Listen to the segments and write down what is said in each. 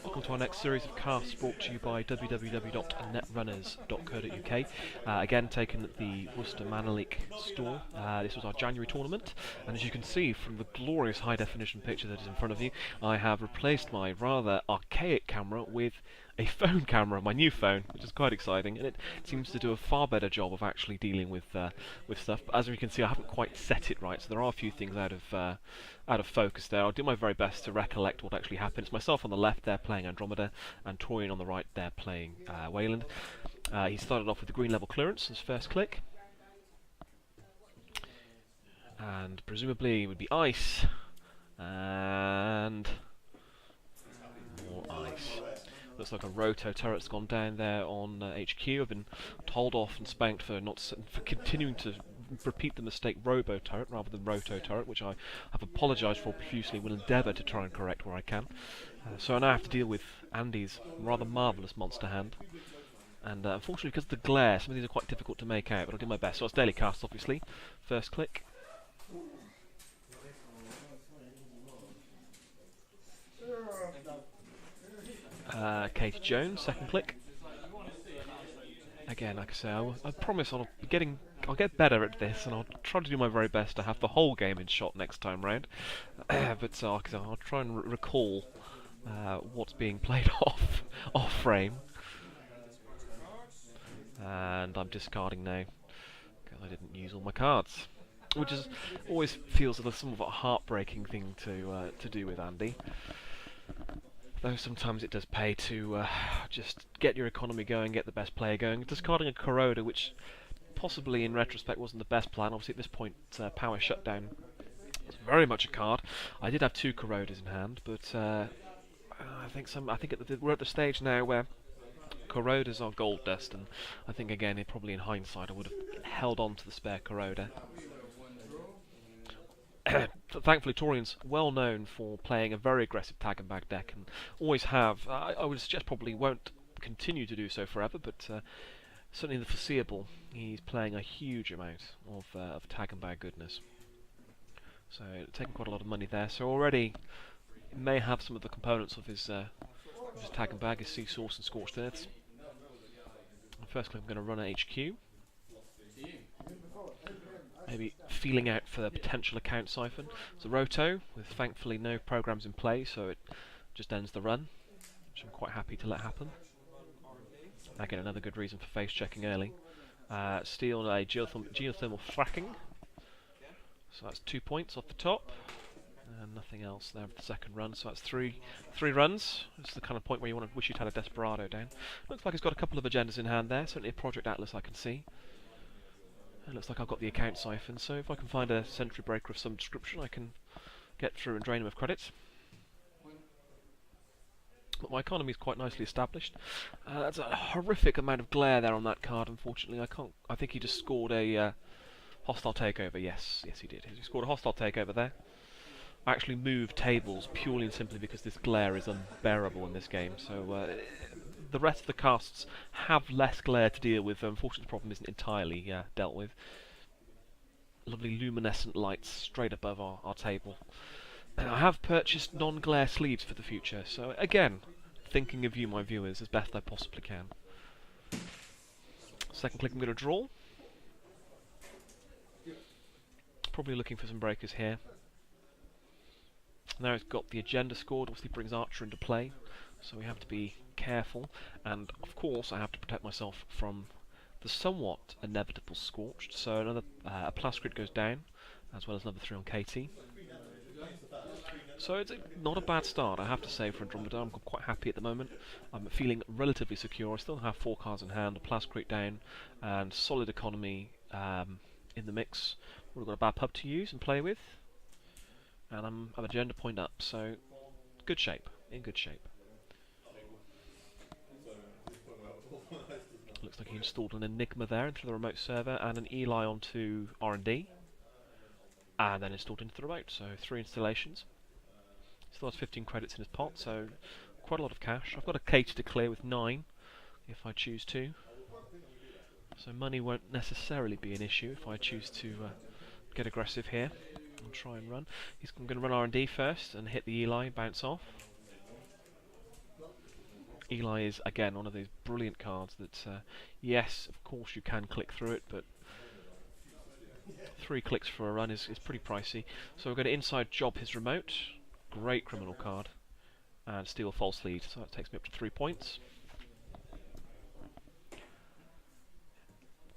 Welcome to our next series of casts brought to you by www.Netrunners.co.uk. Again, taken at the Worcester Manaleak store. This was our January tournament, and as you can see from the glorious high-definition picture that is in front of you, I have replaced my rather archaic camera with a phone camera, my new phone, which is quite exciting, and it seems to do a far better job of actually dealing with stuff. But as you can see, I haven't quite set it right, so there are a few things out of focus there. I'll do my very best to recollect what actually happened. It's myself on the left there playing Andromeda, and Taurian on the right there playing Weyland. He started off with the green level clearance as first click, and presumably it would be ice, and more ice. Looks like a roto turret's gone down there on HQ. I've been told off and spanked for continuing to repeat the mistake robo turret rather than roto turret, which I have apologised for profusely. Will endeavour to try and correct where I can. So I now have to deal with Andy's rather marvellous monster hand. And unfortunately, because of the glare, some of these are quite difficult to make out, but I'll do my best. So it's daily cast, obviously. First click. Katie Jones, second click. Again, like I say, I promise I'll get better at this, and I'll try to do my very best to have the whole game in shot next time round. But I'll try and recall what's being played off frame. And I'm discarding now because I didn't use all my cards, which is always feels like somewhat a heartbreaking thing to do with Andy. Though sometimes it does pay to just get your economy going, get the best player going. Discarding a Corroder, which possibly in retrospect wasn't the best plan. Obviously at this point, Power Shutdown was very much a card. I did have two Corroders in hand, but I think we're at the stage now where Corroders are gold dust, and I think again, probably in hindsight, I would have held on to the spare Corroder. Thankfully, Taurian's well known for playing a very aggressive tag and bag deck, and always have. I would suggest probably won't continue to do so forever, but certainly in the foreseeable, he's playing a huge amount of tag and bag goodness. So taking quite a lot of money there. So already may have some of the components of his tag and bag, his Sea Source and Scorched Earths. First click, I'm going to run at HQ. Maybe feeling out for the potential account siphon. It's a roto with thankfully no programs in play, so it just ends the run, which I'm quite happy to let happen. Again, another good reason for face checking early. Steal a geothermal fracking, so that's 2 points off the top, and nothing else there for the second run. So that's three runs. It's the kind of point where you wish you'd had a Desperado down. Looks like he's got a couple of agendas in hand there. Certainly a Project Atlas I can see. It looks like I've got the account siphon, so if I can find a sentry breaker of some description, I can get through and drain him of credits. But my economy is quite nicely established. That's a horrific amount of glare there on that card. Unfortunately, I think he just scored a hostile takeover. Yes, he did. He scored a hostile takeover there. I actually moved tables purely and simply because this glare is unbearable in this game. So the rest of the casts have less glare to deal with. Unfortunately, the problem isn't entirely dealt with. Lovely luminescent lights straight above our table. And I have purchased non-glare sleeves for the future, so again, thinking of you, my viewers, as best I possibly can. Second click, I'm going to draw. Probably looking for some breakers here. Now it's got the agenda scored, obviously brings Archer into play, so we have to be careful, and of course I have to protect myself from the somewhat inevitable Scorched. So another a Plascrid goes down, as well as another 3 on KT. So it's not a bad start, I have to say, for Andromeda. I'm quite happy at the moment. I'm feeling relatively secure. I still have 4 cards in hand, a Plascrid down, and solid economy in the mix. We've got a bad pub to use and play with, and I'm agenda point up, so good shape, in good shape. Looks like he installed an Enigma there into the remote server, and an Eli onto R&D, and then installed into the remote, so 3 installations. Still has 15 credits in his pot, so quite a lot of cash. I've got a Katie to clear with 9, if I choose to. So money won't necessarily be an issue if I choose to get aggressive here and try and run. I'm going to run R&D first and hit the Eli, bounce off. Eli is, again, one of those brilliant cards that, yes, of course you can click through it, but 3 clicks for a run is pretty pricey. So we're going to inside job his remote. Great criminal card. And steal a false lead, so that takes me up to 3 points.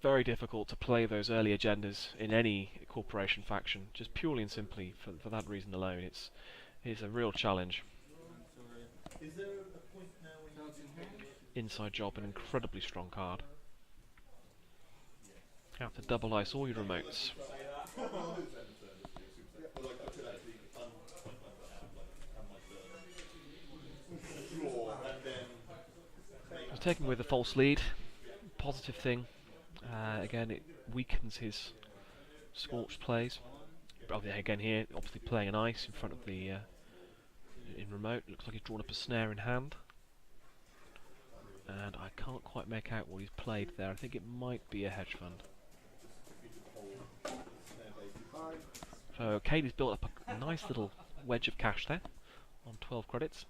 Very difficult to play those early agendas in any corporation faction, just purely and simply for that reason alone. It's a real challenge. Inside job, an incredibly strong card. You have to double ice all your remotes. He's taking with a false lead. Positive thing. Again, it weakens his scorched plays. But again here, obviously playing an ice in front of the in remote. Looks like he's drawn up a snare in hand. And I can't quite make out what he's played there. I think it might be a hedge fund. So Katie's built up a nice little wedge of cash there on 12 credits.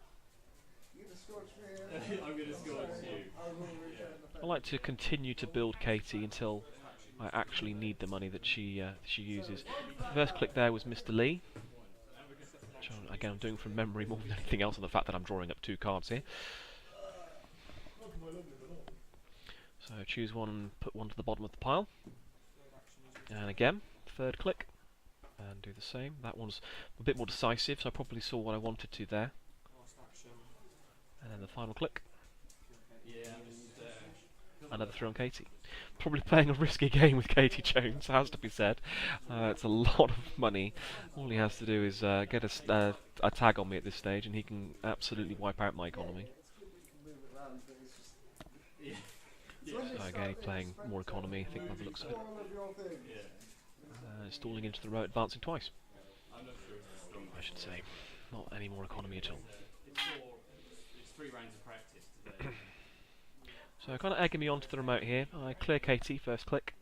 I'm going to scorch you. I like to continue to build Katie until I actually need the money that she uses. The first click there was Mr. Lee. Which again, I'm doing from memory more than anything else on the fact that I'm drawing up 2 cards here. So choose one and put one to the bottom of the pile. And again, third click. And do the same. That one's a bit more decisive, so I probably saw what I wanted to there. And then the final click. Another 3 on Katie. Probably playing a risky game with Katie Jones, has to be said. It's a lot of money. All he has to do is get a tag on me at this stage, and he can absolutely wipe out my economy. So again, playing more economy, I think by the looks of it. Stalling into the row, advancing twice. I should say. Not any more economy at all. It's 3 rounds of practice today. So kind of egging me onto the remote here. I clear Katie, first click.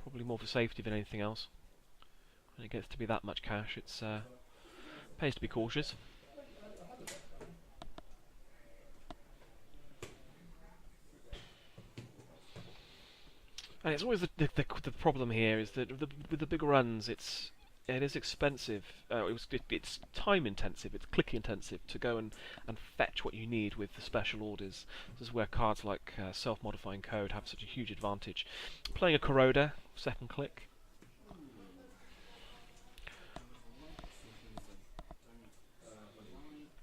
Probably more for safety than anything else. When it gets to be that much cash, it's pays to be cautious. And it's always the problem here is that with the big runs, it is expensive. It's time intensive. It's click intensive to go and fetch what you need with the special orders. This is where cards like self-modifying code have such a huge advantage. Playing a corroder, second click.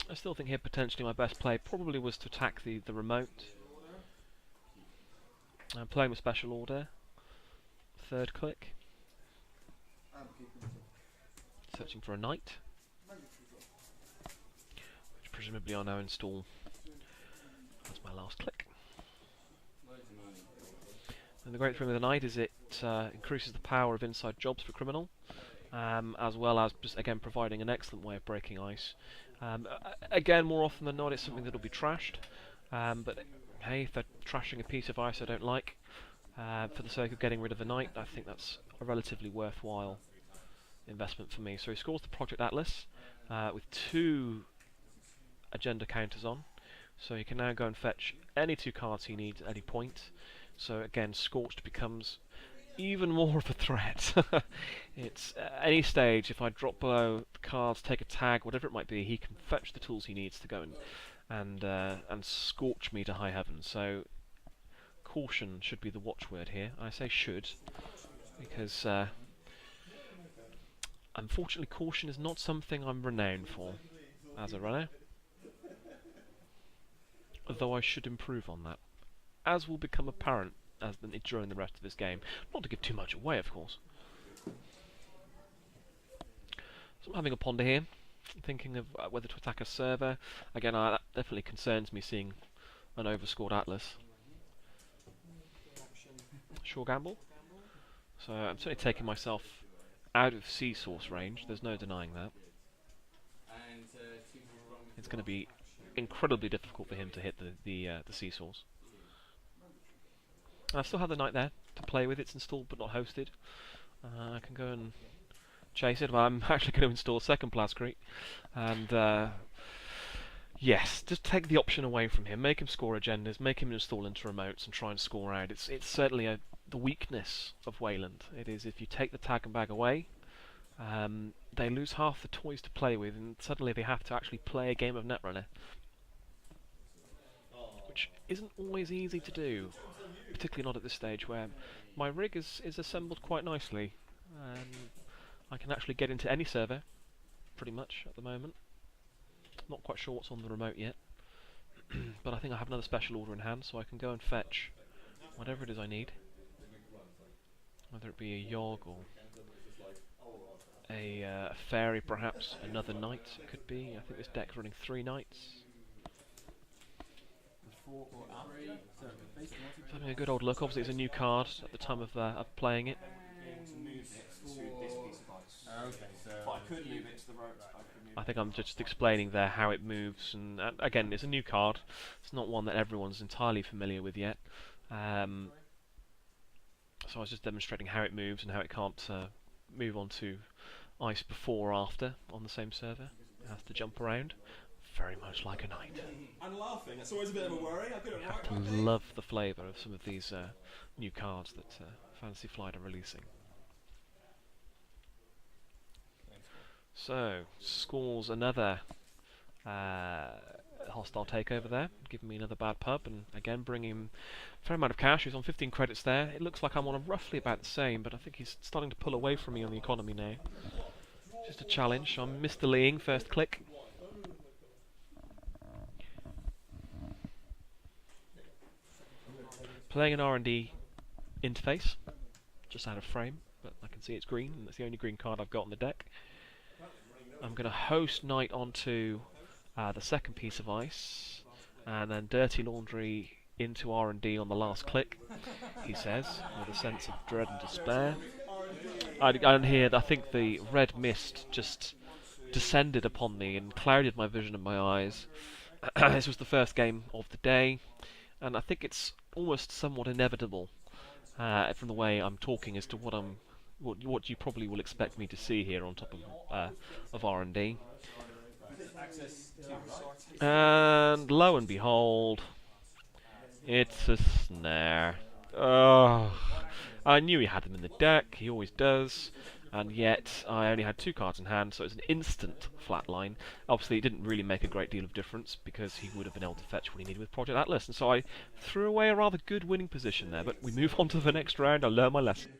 I still think here potentially my best play probably was to attack the remote. I'm playing with special order. Third click. Searching for a knight, which presumably I'll now install as my last click. And the great thing with the knight is it increases the power of inside jobs for criminal, as well as just again providing an excellent way of breaking ice. Again, more often than not, it's something that will be trashed. But hey, if they're trashing a piece of ice I don't like, for the sake of getting rid of the knight, I think that's a relatively worthwhile investment for me. So he scores the Project Atlas with 2 agenda counters on. So he can now go and fetch any 2 cards he needs at any point. So again, Scorched becomes even more of a threat. It's any stage, if I drop below the cards, take a tag, whatever it might be, he can fetch the tools he needs to go and scorch me to high heaven. So caution should be the watchword here. I say should because unfortunately caution is not something I'm renowned for as a runner, though I should improve on that, as will become apparent during the rest of this game. Not to give too much away, of course. So I'm having a ponder here, thinking of whether to attack a server. Again, that definitely concerns me, seeing an overscored Atlas. Sure gamble. So I'm certainly taking myself out of sea source range, there's no denying that. It's going to be incredibly difficult for him to hit the sea source. I still have the knight there to play with. It's installed but not hosted. I can go and chase it. Well, I'm actually going to install a second Plascrete, and Yes, just take the option away from him. Make him score agendas. Make him install into remotes and try and score out. It's certainly the weakness of Weyland. It is if you take the tag and bag away, they lose half the toys to play with, and suddenly they have to actually play a game of Netrunner, which isn't always easy to do, particularly not at this stage where my rig is assembled quite nicely. I can actually get into any server, pretty much, at the moment. Not quite sure what's on the remote yet, but I think I have another special order in hand, so I can go and fetch whatever it is I need. Whether it be a Yogg or a fairy, perhaps another knight it could be. I think this deck's running 3 knights. So having a good old look. Obviously it's a new card at the time of playing it. I think I'm just explaining there how it moves, and again, it's a new card. It's not one that everyone's entirely familiar with yet. So I was just demonstrating how it moves and how it can't move onto ice before or after on the same server. It has to jump around, very much like a knight. And laughing, that's always a bit of a worry. You have to love the flavour of some of these new cards that Fantasy Flight are releasing. So, scores another hostile takeover there, giving me another bad pub, and again bringing him a fair amount of cash. He's on 15 credits there. It looks like I'm on roughly about the same, but I think he's starting to pull away from me on the economy now. Just a challenge. I'm Mr. Leeing, first click. Playing an R&D interface, just out of frame, but I can see it's green, and that's the only green card I've got on the deck. I'm going to host Knight onto the second piece of ice, and then Dirty Laundry into R&D on the last click, he says, with a sense of dread and despair. And here, I think the red mist just descended upon me and clouded my vision of my eyes. This was the first game of the day, and I think it's almost somewhat inevitable from the way I'm talking as to what you probably will expect me to see here on top of R&D. And lo and behold, it's a snare. Oh, I knew he had them in the deck, he always does, and yet I only had 2 cards in hand, so it's an instant flatline. Obviously it didn't really make a great deal of difference, because he would have been able to fetch what he needed with Project Atlas, and so I threw away a rather good winning position there, but we move on to the next round. I learned my lesson.